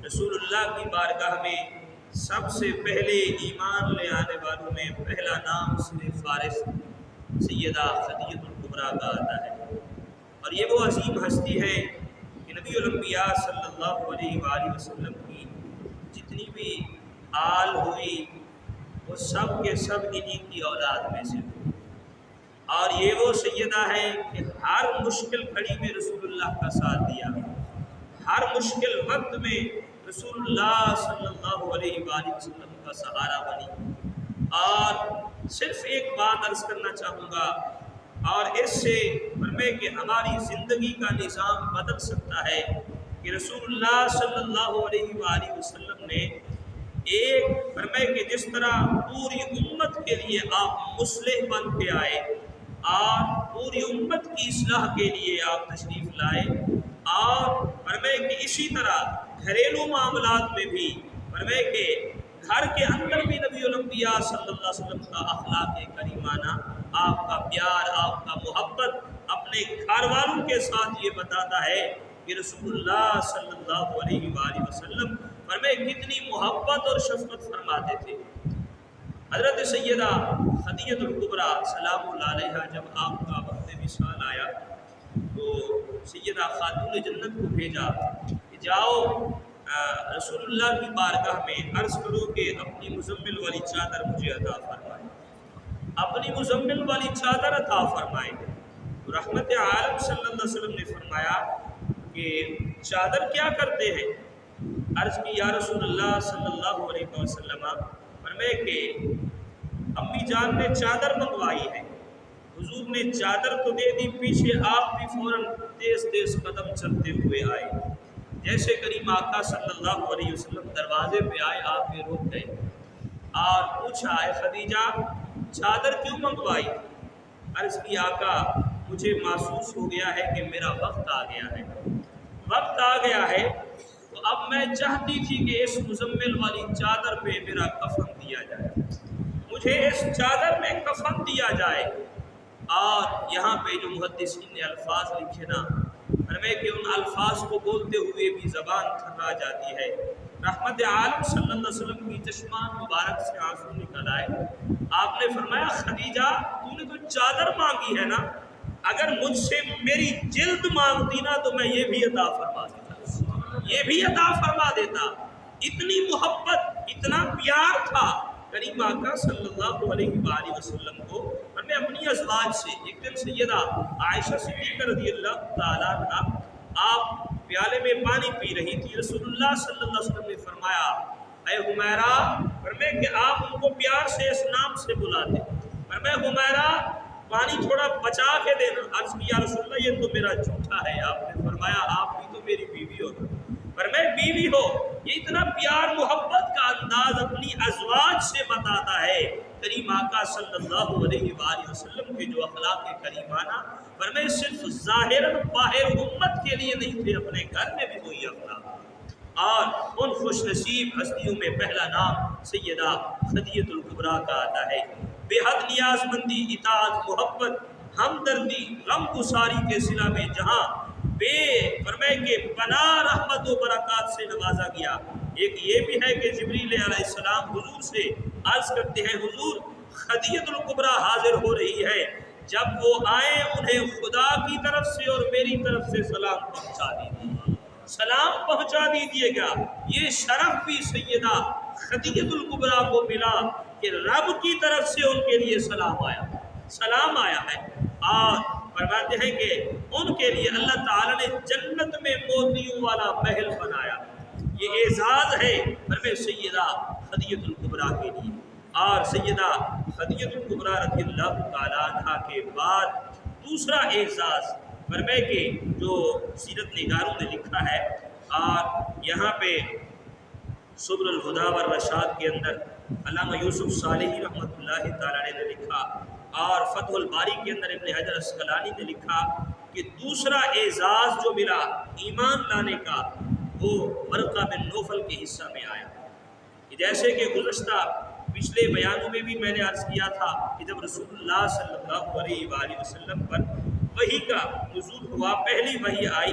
رسول اللہ کی بارگاہ میں سب سے پہلے ایمان لے آنے والوں میں پہلا نام سر فارس سیدہ خدیجہ الکبریٰ کا آتا ہے، اور یہ وہ عظیم ہستی ہے کہ نبی الانبیاء صلی اللہ علیہ وآلہ وسلم کی جتنی بھی آل ہوئی وہ سب کے سب انہی کی اولاد میں سے ہوئی، اور یہ وہ سیدہ ہے کہ ہر مشکل گھڑی میں رسول اللہ کا ساتھ دیا، ہر مشکل وقت میں رسول اللہ صلی اللہ علیہ وآلہ وسلم کا سہارا بنی۔ اور صرف ایک بات عرض کرنا چاہوں گا، اور اس سے فرمائے کہ ہماری زندگی کا نظام بدل سکتا ہے کہ رسول اللہ صلی اللہ علیہ وآلہ وسلم نے ایک فرمائے کہ جس طرح پوری امت کے لیے آپ مصلح بن کے آئے اور پوری امت کی اصلاح کے لیے آپ تشریف لائے، اور فرمائے کہ اسی طرح گھریلو معاملات میں بھی فرمائے کہ گھر کے اندر بھی نبی الانبیاء صلی اللہ علیہ وسلم کا اخلاق کریمانہ، آپ کا پیار، آپ کا محبت اپنے گھر والوں کے ساتھ یہ بتاتا ہے کہ رسول اللہ صلی اللہ علیہ وآلہ وسلم فرمائے کتنی محبت اور شفقت فرماتے تھے۔ حضرت سیدہ خدیجہ الکبریٰ سلام اللہ علیہا جب آپ کا وقت وصال آیا تو سیدہ خاتون جنت کو بھیجا کہ جاؤ رسول اللہ کی بارگاہ میں عرض کرو کہ اپنی مزمل والی چادر مجھے عطا فرمائے، اپنی مزمل والی چادر عطا فرمائے۔ تو رحمت عالم صلی اللہ علیہ وسلم نے فرمایا کہ چادر کیا کرتے ہیں؟ عرض کی یا رسول اللہ صلی اللہ علیہ وسلم، فرمائے کہ امی جان نے چادر منگوائی ہے، حضور نے چادر تو دے دی، پیچھے آپ بھی فوراً تیز تیز قدم چلتے ہوئے آئے، جیسے کریم آقا صلی اللہ علیہ وسلم دروازے پہ آئے آپ بھی رک گئے اور پوچھا اے خدیجہ چادر کیوں منگوائی؟ عرض کی آقا مجھے محسوس ہو گیا ہے کہ میرا وقت آ گیا ہے، وقت آ گیا ہے، تو اب میں چاہتی تھی کہ اس مزمل والی چادر پہ میرا کفن دیا جائے، مجھے اس چادر میں کفن دیا جائے۔ اور یہاں پہ جو محدثین نے الفاظ لکھے نا، فرمائے کہ ان الفاظ کو بولتے ہوئے بھی زبان تھکا جاتی ہے۔ رحمت عالم صلی اللہ علیہ وسلم کی چشمان مبارک سے آنسو نکل آئے، آپ نے فرمایا خدیجہ تو نے تو چادر مانگی ہے نا، اگر مجھ سے میری جلد مانگتی نا تو میں یہ بھی عطا فرما دیتا، یہ بھی عطا فرما دیتا۔ اتنی محبت، اتنا پیار تھا کریم آقا صلی اللہ علیہ وآلہ وسلم کو۔ اور میں اپنی ازواج سے ایک دن سیدہ عائشہ صدیقہ رضی اللہ تعالیٰ عنہ آپ پیالے میں پانی پی رہی تھی، رسول اللہ صلی اللہ علیہ وسلم نے فرمایا اے حمیرہ، فرمائے کہ آپ ان کو پیار سے اس نام سے بلاتے، فرمائے حمیرہ پانی تھوڑا بچا کے دینا۔ عرض کی یا رسول اللہ یہ تو میرا جھوٹا ہے، آپ نے فرمایا آپ بھی تو میری بیوی ہو، فرمائے بیوی ہو۔ یہ اتنا پیار محبت کا انداز اپنی ازواج سے بتاتا ہے کریم آقا صلی اللہ علیہ وآلہ وسلم کے جو اخلاق کریمانہ، فرمائے صرف ظاہر باہر امت کے لیے نہیں تھے، اپنے گھر میں بھی وہی اخلاق۔ اور ان خوش نصیب ہستیوں میں پہلا نام سیدہ خدیجہ الکبریٰ کا آتا ہے۔ بے حد نیاز مندی، اطاعت، محبت، ہمدردی، غم گساری کے صلہ میں جہاں بے فرمائے کہ بنا رحمت و برکات سے نوازا گیا۔ ایک یہ بھی ہے کہ جبریل علیہ السلام حضور سے عرض کرتے ہیں حضور خدیجہ الکبریٰ حاضر ہو رہی ہے، جب وہ آئیں انہیں خدا کی طرف سے اور میری طرف سے سلام پہنچا دیجیے، سلام پہنچا دیجیے گا۔ یہ شرف بھی سیدہ خدیجہ الکبریٰ کو ملا کہ رب کی طرف سے ان کے لیے سلام آیا ہے، اور فرماتے ہیں کہ ان کے لیے اللہ تعالیٰ نے جنت میں موتیوں والا محل بنایا۔ یہ اعزاز ہے فرمائے سیدہ خدیجہ الکبریٰ کے لیے۔ اور سیدہ خدیجہ الکبریٰ رضی اللہ تعالیٰ عنہ کے بعد دوسرا اعزاز فرمائے کہ جو سیرت نگاروں نے لکھا ہے، اور یہاں پہ سبل الہدی والرشاد کے اندر علامہ یوسف صالحی رحمۃ اللہ تعالیٰ نے لکھا، اور فتح الباری کے اندر ابن حجر اسقلانی نے لکھا کہ دوسرا اعزاز جو ملا ایمان لانے کا وہ ورقہ بن نوفل کے حصہ میں آیا۔ جیسے کہ گزشتہ پچھلے بیانوں میں بھی میں نے عرض کیا تھا کہ جب رسول اللہ صلی اللہ علیہ وآلہ وسلم پر وحی کا نزول ہوا، پہلی وحی آئی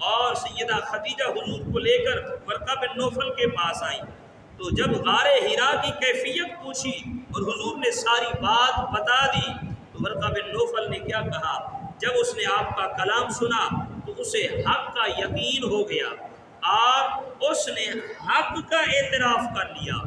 اور سیدہ خدیجہ حضور کو لے کر ورقہ بن نوفل کے پاس آئیں تو جب غار حرا کی کیفیت پوچھی اور حضور نے ساری بات بتا دی تو ورقہ بن نوفل نے کیا کہا؟ جب اس نے آپ کا کلام سنا تو اسے حق کا یقین ہو گیا اور اس نے حق کا اعتراف کر لیا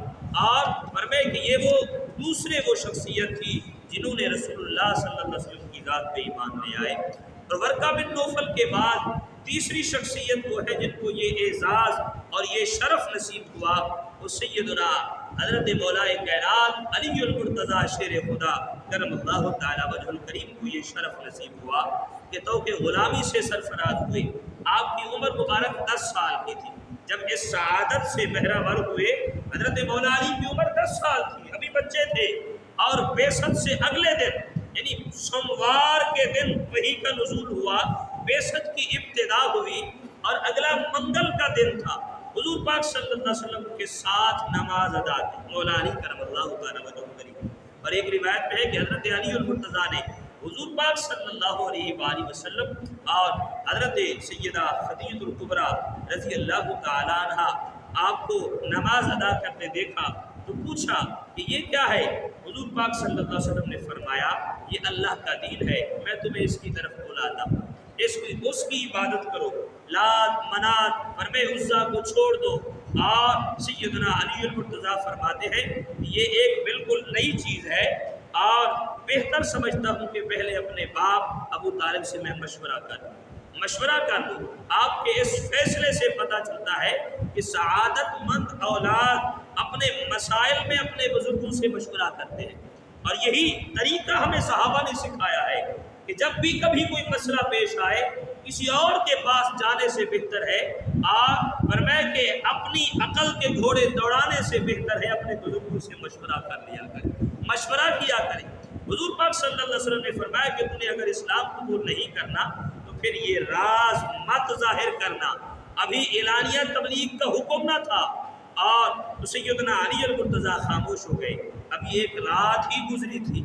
اور فرمائے کہ یہ وہ شخصیت تھی جنہوں نے رسول اللہ صلی اللہ علیہ وسلم کی ذات پہ ایمان لے آئے۔ اور ورقہ بن نوفل کے بعد تیسری شخصیت وہ ہے جن کو یہ اعزاز اور یہ شرف نصیب ہوا، وہ سیدنا حضرت مولا کائنات علی المرتضیٰ شیر خدا کرم اللہ تعالی وجہ الکریم کو یہ شرف نصیب ہوا کہ توکہ غلامی سے سرفراز ہوئے۔ آپ کی عمر مبارک 10 سال کی تھی جب اس سعادت سے بہرہ ہوئے۔ حضرت مولا علی کی عمر 10 سال تھی، ابھی بچے تھے، اور بعثت سے اگلے دن یعنی سوموار کے دن وحی کا نزول ہوا، بعثت کی ابتدا ہوئی اور اگلا منگل کا دن تھا۔ حضور پاک صلی اللہ علیہ وسلم کے ساتھ نماز ادا کی مولا علی کرم اللہ تعالی وجہ الکریم۔ اور ایک روایت میں ہے کہ حضرت علی المرتضیٰ نے حضور پاک صلی اللہ علیہ وآلہ وسلم اور حضرت سیدہ خدیجہ الکبریٰ رضی اللہ تعالی عنہ آپ کو نماز ادا کرتے دیکھا تو پوچھا کہ یہ کیا ہے؟ حضور پاک صلی اللہ علیہ وسلم نے فرمایا یہ اللہ کا دین ہے، میں تمہیں اس کی طرف بلاتا ہوں، اس کی عبادت کرو، لات منات فرمے عزا کو چھوڑ دو۔ اور سیدنا علی المرتضیٰ فرماتے ہیں یہ ایک بالکل نئی چیز ہے اور بہتر سمجھتا ہوں کہ پہلے اپنے باپ ابو طالب سے میں مشورہ کر لوں۔ آپ کے اس فیصلے سے پتہ چلتا ہے کہ سعادت مند اولاد اپنے مسائل میں اپنے بزرگوں سے مشورہ کرتے ہیں، اور یہی طریقہ ہمیں صحابہ نے سکھایا ہے کہ جب بھی کبھی کوئی مسئلہ پیش آئے کسی اور کے پاس جانے سے بہتر ہے، آپ فرمائے کہ اپنی عقل کے گھوڑے دوڑانے سے بہتر ہے اپنے بزرگوں سے مشورہ کر لیا کریں، مشورہ کیا کریں۔ حضور پاک صلی اللہ علیہ وسلم نے فرمایا کہ تمہیں اگر اسلام قبول نہیں کرنا تو پھر یہ راز مت ظاہر کرنا۔ ابھی اعلانیہ تبلیغ کا حکم نہ تھا اور سیدنا علی المرتضیٰ خاموش ہو گئے۔ ابھی ایک رات ہی گزری تھی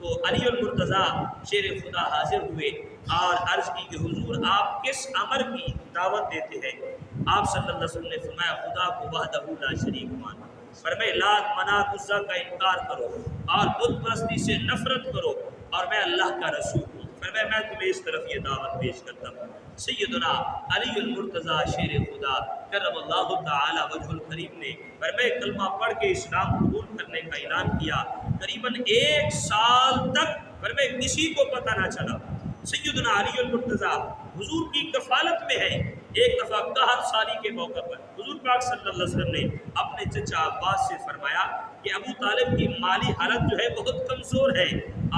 تو علی المرتضیٰ شیر خدا حاضر ہوئے اور عرض کی کہ حضور آپ کس امر کی دعوت دیتے ہیں؟ آپ صلی اللہ علیہ وسلم نے فرمایا خدا کو وحدہ لا شریک مانو، فرمائے لات منات عزا کا انکار کرو اور بت پرستی سے نفرت کرو، اور میں اللہ کا رسول ہوں۔ فرمائے میں تمہیں اس طرف یہ دعوت پیش کرتا ہوں۔ سیدنا علی المرتضیٰ شیر خدا کرم اللہ تعالی وجہ الکریم نے فرمائے کلمہ پڑھ کے اسلام قبول کرنے کا اعلان کیا۔ قریباً 1 سال تک فرمائے کسی کو پتہ نہ چلا۔ سیدنا علی المرتضیٰ حضور کی کفالت میں ہے۔ ایک دفعہ 61 سالی کے موقع پر حضور پاک صلی اللہ علیہ وسلم نے اپنے چچا عباس سے فرمایا کہ ابو طالب کی مالی حالت جو ہے بہت کمزور ہے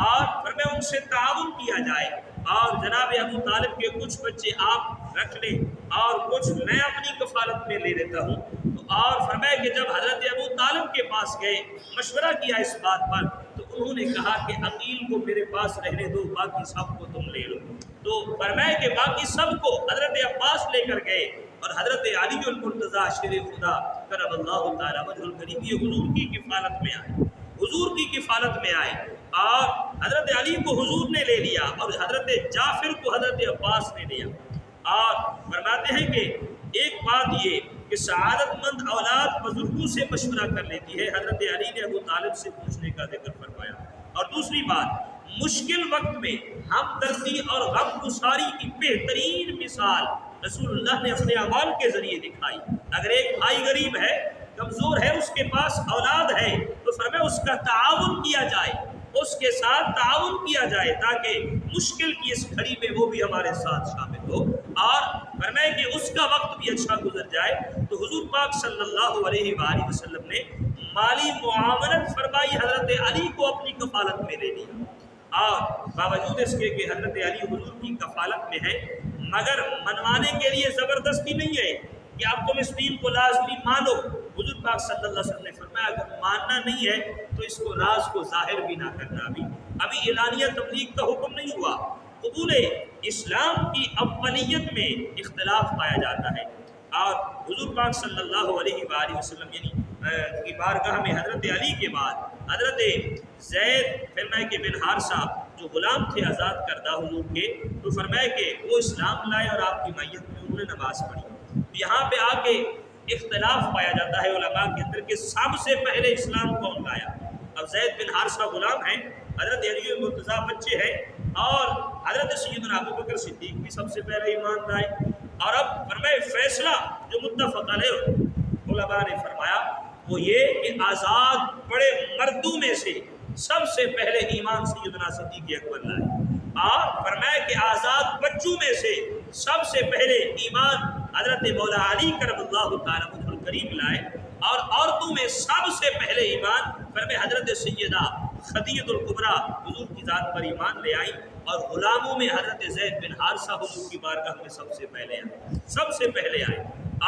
اور فرمائے ان سے تعاون کیا جائے، اور جناب ابو طالب کے کچھ بچے آپ رکھ لیں اور کچھ میں اپنی کفالت میں لے لیتا ہوں۔ تو اور فرمائے کہ جب حضرت ابو طالب کے پاس گئے مشورہ کیا اس بات پر تو انہوں نے کہا کہ عقیل کو میرے پاس رہنے دو، باقی سب کو تم لے لو۔ تو فرمائے کہ باقی سب کو حضرت عباس لے کر گئے اور حضرت علی المرتضیٰ شیر خدا کرم اللہ تعالی وجہ الکریم یہ حضور کی کفالت میں آئے، حضور کی کفالت میں آئے، اور حضرت علی کو حضور نے لے لیا اور حضرت جعفر کو حضرت عباس نے لیا۔ اور فرماتے ہیں کہ ایک بات یہ کہ سعادت مند اولاد بزرگوں سے مشورہ کر لیتی ہے، حضرت علی نے ابو طالب سے پوچھنے کا ذکر فرمایا۔ اور دوسری بات مشکل وقت میں ہمدردی اور غم گساری کی بہترین مثال رسول اللہ نے اپنے اعمال کے ذریعے دکھائی۔ اگر ایک بھائی غریب ہے، کمزور ہے، اس کے پاس اولاد ہے تو فرمایا اس کا تعاون کیا جائے، اس کے ساتھ تعاون کیا جائے تاکہ مشکل کی اس گھڑی میں وہ بھی ہمارے ساتھ شامل ہو، اور فرمائے کہ اس کا وقت بھی اچھا گزر جائے۔ تو حضور پاک صلی اللہ علیہ وآلہ وسلم نے مالی معاونت فرمائی، حضرت علی کو اپنی کفالت میں لے لیا، اور باوجود اس کے کہ حضرت علی حضور کی کفالت میں ہے مگر منوانے کے لیے زبردستی نہیں ہے کہ اب تم اس دین کو لازمی مانو۔ حضور پاک صلی اللہ علیہ وسلم نے فرمایا اگر ماننا نہیں ہے تو اس کو راز کو ظاہر بھی نہ کرنا۔ ابھی اعلانیہ تبلیغ کا حکم نہیں ہوا۔ قبول اسلام کی اولیت میں اختلاف پایا جاتا ہے، اور حضور پاک صلی اللہ علیہ وآلہ وسلم یعنی کی بارگاہ میں حضرت علی کے بعد حضرت زید فرمائے کہ بن حارثہ جو غلام تھے آزاد کردہ حضور کے، تو فرمایا کہ وہ اسلام لائے اور آپ کی میت میں انہوں نے نماز پڑھی۔ یہاں پہ آ کے اختلاف پایا جاتا ہے علماء کے اندر کہ سب سے پہلے اسلام کون لایا۔ اب زید بن حارثہ غلام ہیں، حضرت علی مرتضیٰ بچے ہیں، اور حضرت سیدنا ابو بکر صدیق بھی سب سے پہلے ایمان لائے۔ اور اب فرمائے فیصلہ جو متفق علیہ علماء نے فرمایا وہ یہ کہ آزاد بڑے مردوں میں سے سب سے پہلے ایمان سیدنا صدیق اکبر لائے، اور فرمایا کہ آزاد بچوں میں سے سب سے پہلے ایمان حضرت مولا علی کرم اللہ تعالیٰ عنہ الکریم لائے، اور عورتوں میں سب سے پہلے ایمان فرمائے حضرت سیدہ خدیجہ الکبریٰ حضور کی ذات پر ایمان لے آئیں، اور غلاموں میں حضرت زید بن حارثہ حضور کی بارگاہ میں سب سے پہلے آئے۔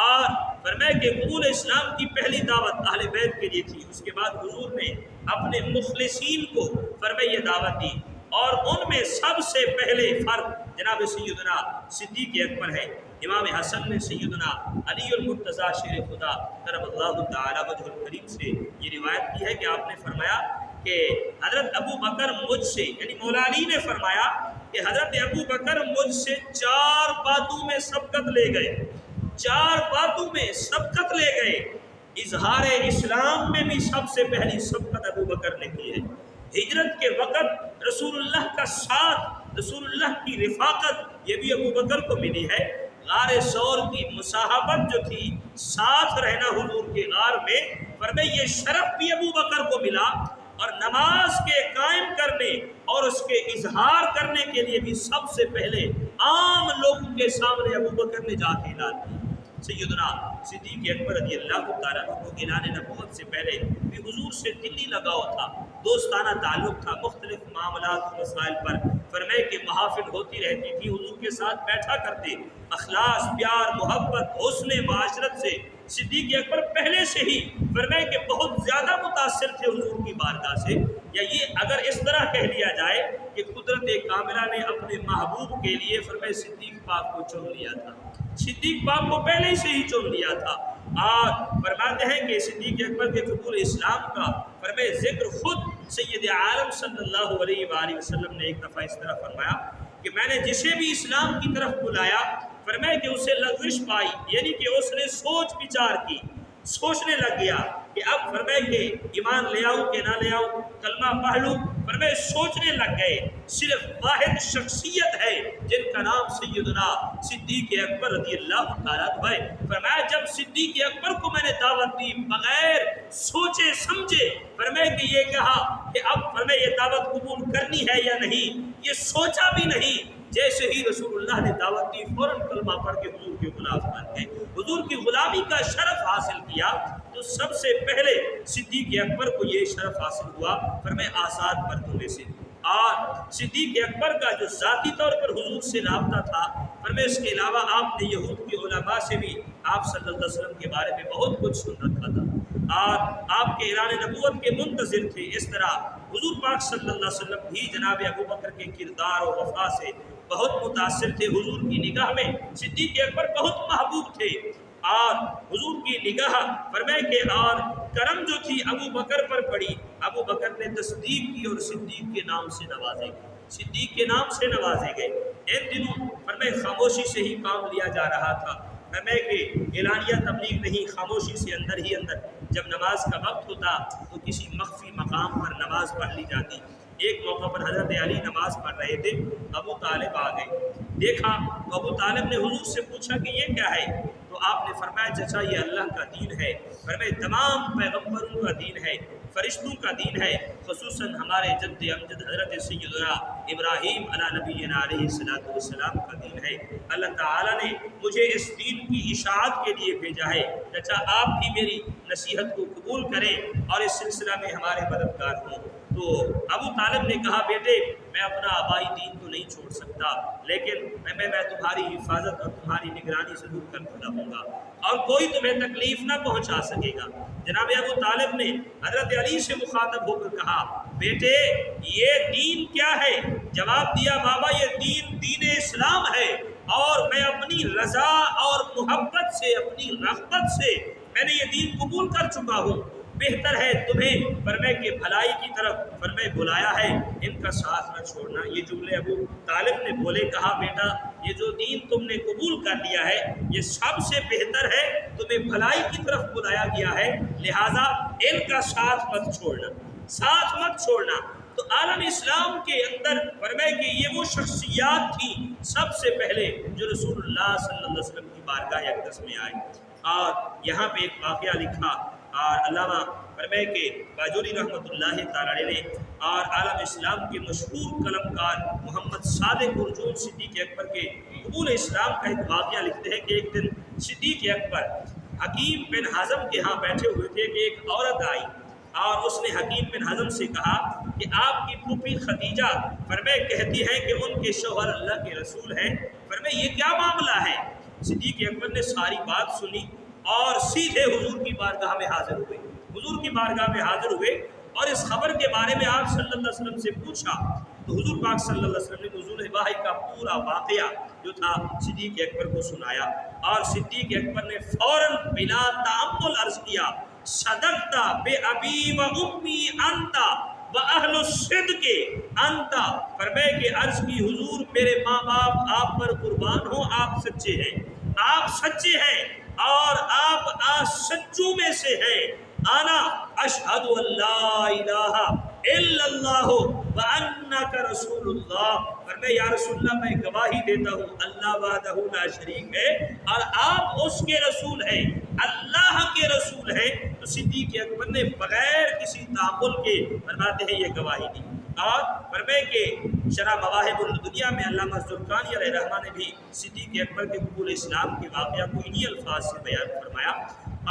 اور فرمایا کہ قبول اسلام کی پہلی دعوت اہل بیت کے لیے تھی، اس کے بعد حضور نے اپنے مخلصین کو فرمایا یہ دعوت دی، اور ان میں سب سے پہلے فرد جناب سیدنا صدیق اکبر ہے۔ امام حسن نے سیدنا علی المرتضیٰ شیر خدا کرم اللہ تعالیٰ وجہ الکریم سے یہ روایت کی ہے کہ آپ نے فرمایا کہ حضرت ابو بکر مجھ سے، یعنی مولا علی نے فرمایا کہ حضرت ابو بکر مجھ سے 4 باتوں میں سبقت لے گئے، 4 باتوں میں سبقت لے گئے۔ اظہار اسلام میں بھی سب سے پہلی سبقت ابو بکر نے کی ہے۔ ہجرت کے وقت رسول اللہ کا ساتھ، رسول اللہ کی رفاقت یہ بھی ابو بکر کو ملی ہے۔ غار ثور کی مصاحبت جو تھی، ساتھ رہنا حضور کے غار میں، فرمایا یہ شرف بھی ابو بکر کو ملا، اور نماز کے قائم کرنے اور اس کے اظہار کرنے کے لیے بھی سب سے پہلے عام لوگوں کے سامنے ابو بکر نے جا کے اعلان کیا۔ سیدنا صدیق اکبر رضی اللہ تعالیٰ عنہ کو اعلان نبوت سے پہلے بھی حضور سے دلی لگاؤ تھا، دوستانہ تعلق تھا، مختلف معاملات و مسائل پر فرمائے کہ محافل ہوتی رہتی تھی، حضور کے ساتھ بیٹھا کرتے، اخلاص، پیار، محبت، حسن معاشرت سے صدیق اکبر پہلے سے ہی فرمائے کہ بہت زیادہ متاثر تھے حضور کی بارگاہ سے۔ یا یہ اگر اس طرح کہہ لیا جائے کہ قدرت کاملہ نے اپنے محبوب کے لیے فرمائے صدیق پاک کو چن لیا تھا، صدیق پاک کو پہلے سے ہی چن لیا تھا۔ اور فرماتے ہیں کہ صدیق اکبر کے قبول اسلام کا فرمائے ذکر خود سید عالم صلی اللہ علیہ وآلہ وسلم نے ایک دفعہ اس طرح فرمایا کہ میں نے جسے بھی اسلام کی طرف بلایا فرمایا کہ اسے لغزش پائی، یعنی کہ اس نے سوچ بچار کی، سوچنے لگ گیا کہ اب فرمائے کہ ایمان لے آؤں کہ نہ لے آؤں، کلمہ پڑھ لوں، فرمائے سوچنے لگ گئے۔ صرف واحد شخصیت ہے جن کا نام سیدنا صدیق اکبر رضی اللہ تعالیٰ عنہ ہے۔ فرمایا جب صدیق اکبر کو میں نے دعوت دی بغیر سوچے سمجھے، فرمایا کہ یہ کہا کہ اب فرمایا یہ دعوت قبول کرنی ہے یا نہیں، یہ سوچا بھی نہیں، جیسے ہی رسول اللہ نے دعوت دی فوراً کلمہ پڑھ کے حضور کے غلام بن گئے، حضور کی غلامی کا شرف حاصل کیا۔ تو سب سے پہلے صدیق اکبر کو یہ شرف حاصل ہوا فرمایا آزاد مردوں میں سے۔ اور صدیق اکبر کا جو ذاتی طور پر حضور سے رابطہ تھا فرمایا اس کے علاوہ آپ نے یہود کے علماء سے بھی آپ صلی اللہ علیہ وسلم کے بارے میں بہت کچھ سن رکھا تھا، اور آپ کے اعلان نبوت کے منتظر تھے۔ اس طرح حضور پاک صلی اللہ علیہ وسلم بھی جناب ابو بکر کے کردار و وفا سے بہت متاثر تھے۔ حضور کی نگاہ میں صدیق اکبر بہت محبوب تھے، اور حضور کی نگاہ فرمائے کہ اور کرم جو تھی ابو بکر پر پڑی، ابو بکر نے تصدیق کی اور صدیق کے نام سے نوازے گئے، صدیق کے نام سے نوازے گئے۔ ان دنوں فرمائے خاموشی سے ہی کام لیا جا رہا تھا، فرمائے کہ اعلانیہ تبلیغ نہیں، خاموشی سے اندر ہی اندر جب نماز کا وقت ہوتا تو کسی مخفی مقام پر نماز پڑھ لی جاتی۔ ایک موقع پر حضرت علی نماز پڑھ رہے تھے، ابو طالب آ گئے، دیکھا تو ابو طالب نے حضور سے پوچھا کہ یہ کیا ہے؟ تو آپ نے فرمایا چچا یہ اللہ کا دین ہے، فرمائے تمام پیغمبروں کا دین ہے، فرشتوں کا دین ہے، خصوصاً ہمارے جد امجد حضرت سیدنا ابراہیم علیہ نبینا علیہ السلام کا دین ہے۔ اللہ تعالیٰ نے مجھے اس دین کی اشاعت کے لیے بھیجا ہے، چچا آپ بھی میری نصیحت کو قبول کریں اور اس سلسلہ میں ہمارے مددگار ہوں۔ تو ابو طالب نے کہا بیٹے میں اپنا آبائی دین تو نہیں چھوڑ سکتا، لیکن میں تمہاری حفاظت اور تمہاری نگرانی ضرور کرتا رہوں گا، اور کوئی تمہیں تکلیف نہ پہنچا سکے گا۔ جناب ابو طالب نے حضرت علی سے مخاطب ہو کر کہا بیٹے یہ دین کیا ہے؟ جواب دیا بابا یہ دین اسلام ہے، اور میں اپنی رضا اور محبت سے، اپنی رغبت سے میں نے یہ دین قبول کر چکا ہوں۔ بہتر ہے تمہیں فرمائے کہ بھلائی کی طرف فرمائے بلایا ہے، ان کا ساتھ نہ چھوڑنا۔ یہ جملے ابو طالب نے بولے، کہا بیٹا یہ جو دین تم نے قبول کر لیا ہے یہ سب سے بہتر ہے، تمہیں بھلائی کی طرف بلایا گیا ہے، لہٰذا ان کا ساتھ مت چھوڑنا، ساتھ مت چھوڑنا۔ تو عالم اسلام کے اندر فرمائے کہ یہ وہ شخصیات تھیں سب سے پہلے جو رسول اللہ صلی اللہ علیہ وسلم کی بارگاہ اقدس میں آئے۔ اور یہاں پہ ایک واقعہ لکھا اور علامہ فرمائے کہ باجوری رحمۃ اللہ تعالی نے اور عالم اسلام کے مشہور قلمکار محمد صادق ارجون صدیق اکبر کے قبول اسلام کا ایک واقعہ لکھتے ہیں کہ ایک دن صدیق اکبر حکیم بن حزم کے ہاں بیٹھے ہوئے تھے کہ ایک عورت آئی اور اس نے حکیم بن حزم سے کہا کہ آپ کی پھوپھی خدیجہ فرمائے کہتی ہے کہ ان کے شوہر اللہ کے رسول ہیں، فرمائے یہ کیا معاملہ ہے؟ صدیق اکبر نے ساری بات سنی اور سیدھے حضور کی بارگاہ میں حاضر ہوئے، حضور کی بارگاہ میں حاضر ہوئے اور اس خبر کے بارے میں آپ صلی اللہ علیہ وسلم سے پوچھا تو حضور پاک صلی اللہ علیہ وسلم نے نزول وحی کا پورا واقعہ جو تھا صدیق اکبر کو سنایا اور صدیق اکبر نے فوراً بلا تأمل عرض کیا، صدقت بے ابی و امی انت و اہل الصدق انت، فرمائے کہ عرض کی حضور میرے ماں باپ آپ پر قربان ہوں، آپ سچے ہیں، آپ سچے ہیں اور آپ سچوں میں سے ہیں۔ انا اشہد ان لا الہ الا اللہ وانک رسول اللہ، فرمائے یا رسول اللہ میں گواہی دیتا ہوں اللہ وحدہ لا شریک ہے اور آپ اس کے رسول ہیں، اللہ کے رسول ہیں۔ تو صدیق اکبر نے بغیر کسی تعامل کے فرماتے ہیں یہ گواہی دی۔ اور فرمائے کہ شرح مواہب الدنیا میں علامہ زرقانی علیہ رحمہ نے بھی صدیق اکبر کے قبول اسلام کے واقعہ کو انہی الفاظ سے بیان فرمایا۔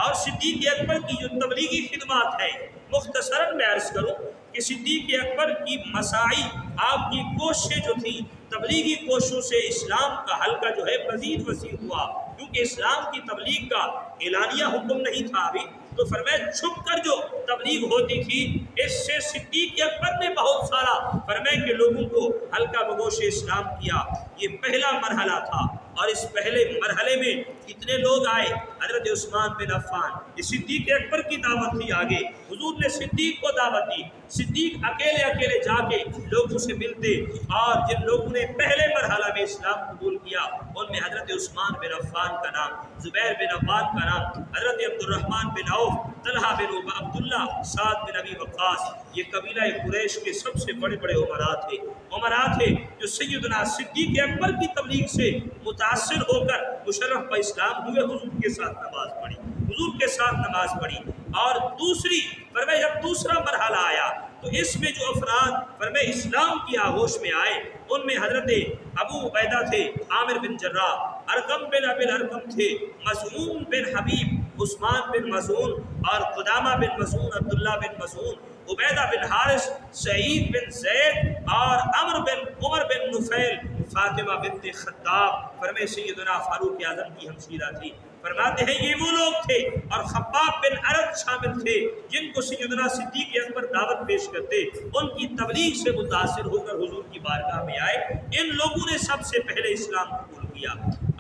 اور صدیق اکبر کی جو تبلیغی خدمات ہے مختصراً میں عرض کروں کہ صدیق اکبر کی مساعی، آپ کی کوششیں جو تھیں تبلیغی کوششوں سے اسلام کا حلقہ جو ہے مزید وسیع ہوا، کیونکہ اسلام کی تبلیغ کا اعلانیہ حکم نہیں تھا ابھی، تو فرمایا چھپ کر جو تبلیغ ہوتی تھی اس سے صدیق اکبر نے بہت سارا فرمایا کہ لوگوں کو حلقہ بگوش اسلام کیا۔ یہ پہلا مرحلہ تھا اور اس پہلے مرحلے میں کتنے لوگ آئے؟ حضرت عثمان بن عفان، یہ صدیق اکبر کی دعوت تھی، آگے حضور نے صدیق کو دعوت دی، صدیق اکیلے جا کے لوگوں سے ملتے اور جن لوگوں نے پہلے مرحلہ میں اسلام قبول کیا ان میں حضرت عثمان بن عفان کا نام، زبیر بن عوام کا نام، حضرت عبد الرحمن بن عوف، طلحہ بن عبداللہ، سعد بن ابی وقاص، یہ قبیلہ قریش کے سب سے بڑے بڑے عمراء تھے جو سیدنا صدیق اکبر کی تبلیغ سے متاثر ہو کر مشرف بہ اسلام ہوئے، حضور کے ساتھ نماز پڑھی۔ اور دوسری فرمائے جب دوسرا مرحلہ آیا تو اس میں جو افراد فرمائے اسلام کی آغوش میں آئے ان میں حضرت ابو عبیدہ تھے، عامر بن جراح، ارقم بن ابی الارقم تھے، مظعون بن حبیب، عثمان بن مظعون اور قدامہ بن مظعون، عبداللہ بن مظعون، عبیدہ بن حارث، سعید بن زید اور عمر بن نفیل، فاطمہ بنت خطاب، فرمائے سیدنا فاروق اعظم کی ہمشیرہ تھی۔ فرماتے ہیں یہ وہ لوگ تھے اور خباب بن عرد شامل تھے جن کو سیدنا صدیق اکبر دعوت پیش کرتے، ان کی تبلیغ سے متاثر ہو کر حضور کی بارگاہ میں آئے۔ ان لوگوں نے سب سے پہلے اسلام قبول کیا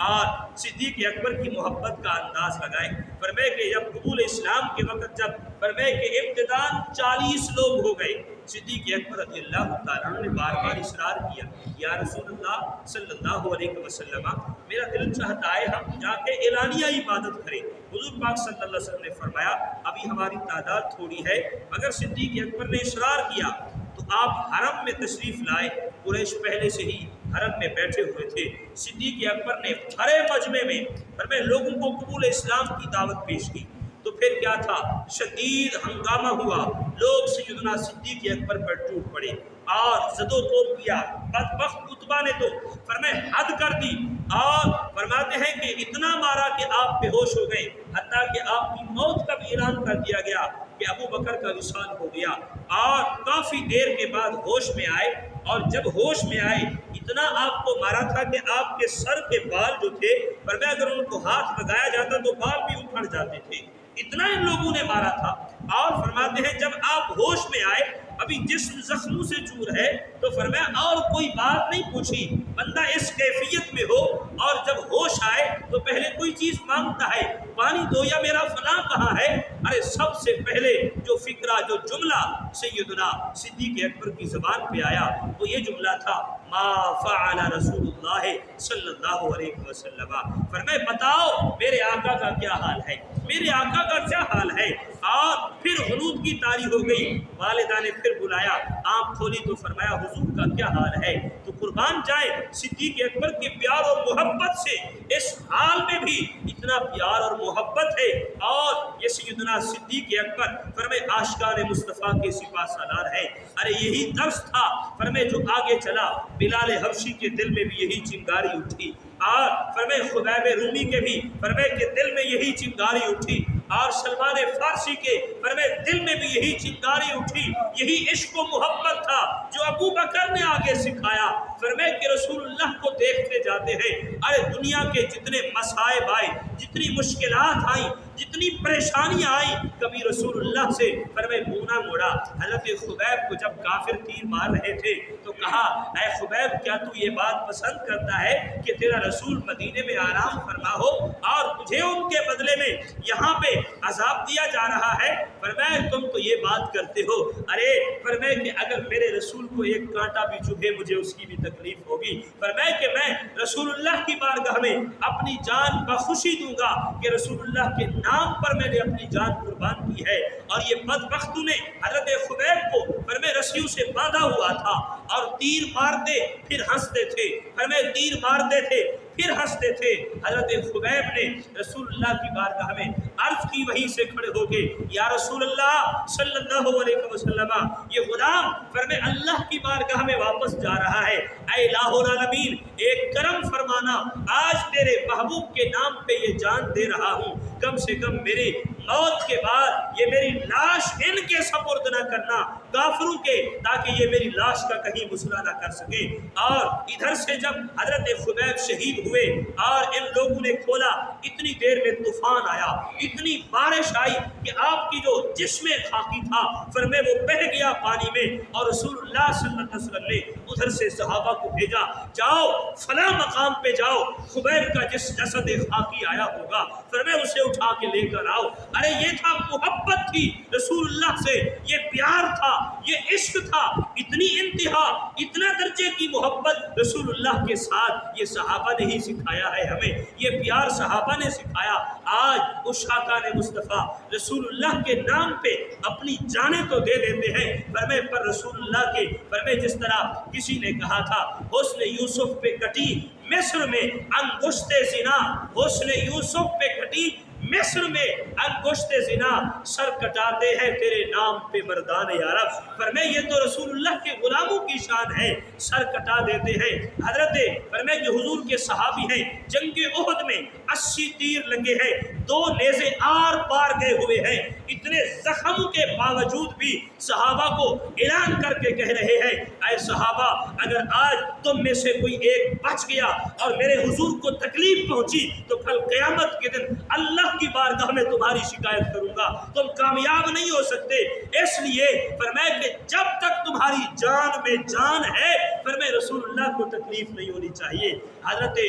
اور صدیق اکبر کی محبت کا انداز لگائے۔ فرمائے کہ جب قبول اسلام کے وقت جب فرمائے کہ ابتداءً 40 لوگ ہو گئے، صدیق اکبر رضی اللہ تعالیٰ عنہ نے بار بار اصرار کیا، یا رسول اللہ صلی اللہ علیہ وسلم میرا دل چاہتا ہے ہم جا کے اعلانیہ عبادت کریں۔ حضور پاک صلی اللہ علیہ وسلم نے فرمایا ابھی ہماری تعداد تھوڑی ہے، اگر صدیق اکبر نے اصرار کیا تو آپ حرم میں تشریف لائے۔ قریش پہلے سے ہی حرم میں بیٹھے ہوئے تھے۔ صدیق اکبر نے بھرے مجمع میں فرمائے لوگوں کو قبول اسلام کی دعوت پیش کی تو پھر کیا تھا، شدید ہنگامہ ہوا، لوگ سیدنا صدیق اکبر پر ٹوٹ پڑے اور زد و کوب کیا۔ بدبخت عتبہ نے تو فرمائے حد کر دی اور فرماتے ہیں کہ اتنا مارا کہ آپ بے ہوش ہو گئے، حتیٰ کہ آپ کی موت کا بھی اعلان کر دیا گیا کہ ابو بکر کا وصال ہو گیا۔ اور کافی دیر کے بعد ہوش میں آئے اور جب ہوش میں آئے اتنا آپ کو مارا تھا کہ آپ کے سر کے بال جو تھے فرمایا اگر ان کو ہاتھ لگایا جاتا تو بال بھی اکھڑ جاتے تھے، اتنا ان لوگوں نے مارا تھا۔ اور فرماتے ہیں جب آپ ہوش میں آئے ابھی جسم زخموں سے چور ہے تو فرمایا اور کوئی بات نہیں پوچھی، بندہ اس کیفیت میں ہو اور جب ہوش آئے تو پہلے کوئی چیز مانگتا ہے، پانی دو یا میرا فلاں کہاں ہے، ارے سب سے پہلے جو فکرہ جو جملہ سیدنا صدیق اکبر کی زبان پہ آیا وہ یہ جملہ تھا ما فعل رسول اللہ صلی اللہ علیہ وسلم، فرمائے بتاؤ میرے آقا کا کیا حال ہے، میرے آقا کا کیا حال ہے۔ اور پھر غنود کی طاری ہو گئی، والدہ نے پھر بلایا، آنکھ کھولی تو فرمایا حضور کا کیا حال ہے۔ تو قربان جائے صدیق اکبر کے پیار اور محبت سے اس حال میں بھی اتنا پیار اور محبت ہے۔ اور یہ سیدنا صدیق اکبر فرمائے عاشقان مصطفیٰ کے سپاہ سالار ہے۔ ارے یہی درس تھا فرمائے جو آگے چلا، بلال حبشی کے دل میں بھی یہی چنگاری اٹھی، اور فرمائے خبیب رومی کے بھی فرمائے کہ دل میں یہی چنگاری اٹھی، اور سلمان فارسی کے فرمائے دل میں بھی یہی چنگاری اٹھی۔ یہی عشق و محبت تھا جو ابو بکر نے آگے سکھایا۔ فرمائے کہ رسول اللہ کو دیکھتے جاتے ہیں، ارے دنیا کے جتنے مصائب آئے، جتنی مشکلات آئیں، جتنی پریشانیاں آئیں، کبھی رسول اللہ سے فرمائے منہ نہ موڑا۔ حضرت خبیب کو جب کافر تیر مار رہے تھے تو کہا اے خبیب کیا تو یہ بات پسند کرتا ہے کہ تیرا رسول مدینے میں آرام فرما ہو اور تجھے ان کے بدلے میں یہاں پہ عذاب دیا جا رہا ہے؟ فرمایا تم تو یہ بات کرتے ہو، ارے فرمایا کہ اگر میرے رسول کو ایک کانٹا بھی چبھے مجھے اس کی بھی تکلیف ہوگی۔ فرمایا کہ میں رسول اللہ کی بارگاہ میں اپنی جان بخوشی دوں گا کہ رسول اللہ کے نام پر میں نے اپنی جان قربان کی ہے۔ اور یہ بدبختوں نے حضرت خبیب کو فرمایا رسیوں سے باندھا ہوا تھا اور تیر مارتے پھر ہنستے تھے، فرمایا تیر مارتے تھے پھر ہنستے تھے۔ حضرت خبیب نے رسول اللہ کی بارگاہ میں عرض کی، وہیں سے کھڑے ہو گئے یا رسول اللہ صلی اللہ علیہ وسلم یہ غلام فرمائے اللہ کی بارگاہ میں واپس جا رہا ہے، اے الہ العالمین ایک کرم فرمانا، آج تیرے محبوب کے نام پہ یہ جان دے رہا ہوں، کم سے کم میری موت کے بعد یہ میری لاش ان کے سپرد نہ کرنا کافروں کے، تاکہ یہ میری لاش کا کہیں مسئلہ نہ کر سکے۔ اور ادھر سے جب حضرت خبیب شہید ہوئے اور ان لوگوں نے کھولا، اتنی دیر میں طوفان آیا، اتنی بارش آئی کہ آپ کی جو جسم خاکی تھا فرمائے وہ بہہ گیا پانی میں، اور رسول اللہ صلی اللہ علیہ وسلم نے ادھر سے صحابہ کو بھیجا، جاؤ فلاں مقام پہ جاؤ، خبیب کا جس جسد خاکی آیا ہوگا فرمائے اسے اٹھا کے لے کر آؤ۔ ارے یہ تھا محبت تھی رسول اللہ سے، یہ پیار تھا، یہ عشق تھا، اتنی انتہا اتنا درجے کی محبت رسول اللہ کے ساتھ یہ صحابہ نے ہی سکھایا ہے ہمیں، یہ پیار صحابہ نے سکھایا۔ آج عشاقان مصطفیٰ رسول اللہ کے نام پہ اپنی جانیں تو دے دیتے ہیں فرمائے، پر رسول اللہ کے فرمائے جس طرح کسی نے کہا تھا حسن یوسف پہ کٹی مصر میں انگشت زنا، حسن یوسف پہ کٹی مصر میں انگشت زنا، سر کٹاتے ہیں تیرے نام پہ مردان یارب۔ فرمائے یہ تو رسول اللہ کے غلاموں کی شان ہے، سر کٹا دیتے ہیں۔ حضرت فرمائے کہ حضور کے صحابی ہیں، جنگ احد میں 80 تیر لگے ہیں، 2 نیزے آر پار گئے ہوئے ہیں، اتنے زخم کے باوجود بھی صحابہ کو اعلان کر کے کہہ رہے ہیں اے صحابہ اگر آج تم میں سے کوئی ایک بچ گیا اور میرے حضور کو تکلیف پہنچی تو کل قیامت کے دن اللہ کی بارگاہ میں تمہاری شکایت کروں گا، تم کامیاب نہیں ہو سکتے۔ اس لیے فرمایا کہ جب تک تمہاری جان میں جان ہے فرمایا رسول اللہ کو تکلیف نہیں ہونی چاہیے۔ حضرت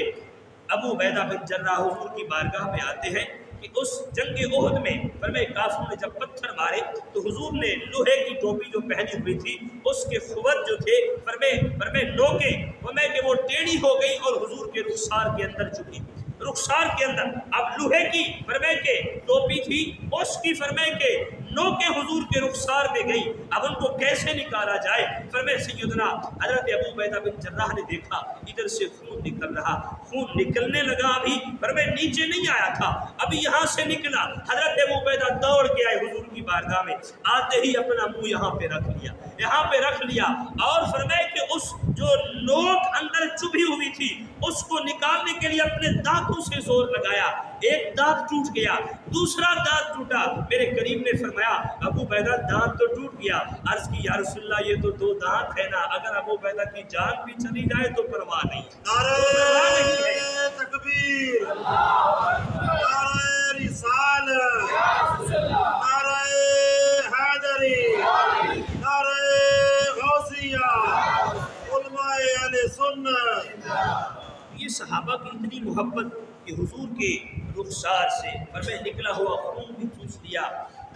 ابو عبیدہ بن جراح حضور کی بارگاہ میں آتے ہیں کہ اس جنگ احد میں فرمایا کافروں نے جب پتھر مارے تو حضور نے لوہے کی ٹوپی جو پہنی ہوئی تھی اس کے خود جو تھے فرمایا نوکے فرمایا کہ وہ ٹیڑھی ہو گئی اور حضور کے رخسار کے اندر چبھی، رخسار کے اندر۔ اب لوہے کی فرمائے کہ ٹوپی تھی اس کی فرمائے کہ نوکے حضور کے رخسار میں گئی، اب ان کو کیسے نکالا جائے؟ فرمائے سیدنا حضرت ابو عبیدہ بن جراح نے دیکھا ادھر سے خون نکل رہا، خون نکلنے لگا، ابھی فرمائے نیچے نہیں آیا تھا، ابھی یہاں سے نکلا۔ حضرت ابو عبیدہ دوڑ کے آئے حضور کی بارگاہ میں، آتے ہی اپنا منہ یہاں پہ رکھ لیا، یہاں پہ رکھ لیا، اور فرمائے کہ اس جو نوک اندر چبھی ہوئی تھی اس کو نکالنے کے لیے اپنے دانتوں سے زور لگایا، ایک دانت ٹوٹ گیا، دوسرا دانت ٹوٹا۔ میرے کریم نے فرمایا ابو عبیدہ دانت تو ٹوٹ گیا، عرض کی یا رسول اللہ یہ تو 2 دانت ہے نا، اگر ابو عبیدہ کی جان بھی چلی جائے تو پرواہ نہیں۔ نعرہ تکبیر، نعرہ رسالت، نعرہ حیدری، نعرہ غوثیہ، علماء اہل سنت۔ یہ صحابہ کی اتنی محبت کہ حضور کے رخسار سے فرمائے نکلا ہوا خون بھی چوس لیا،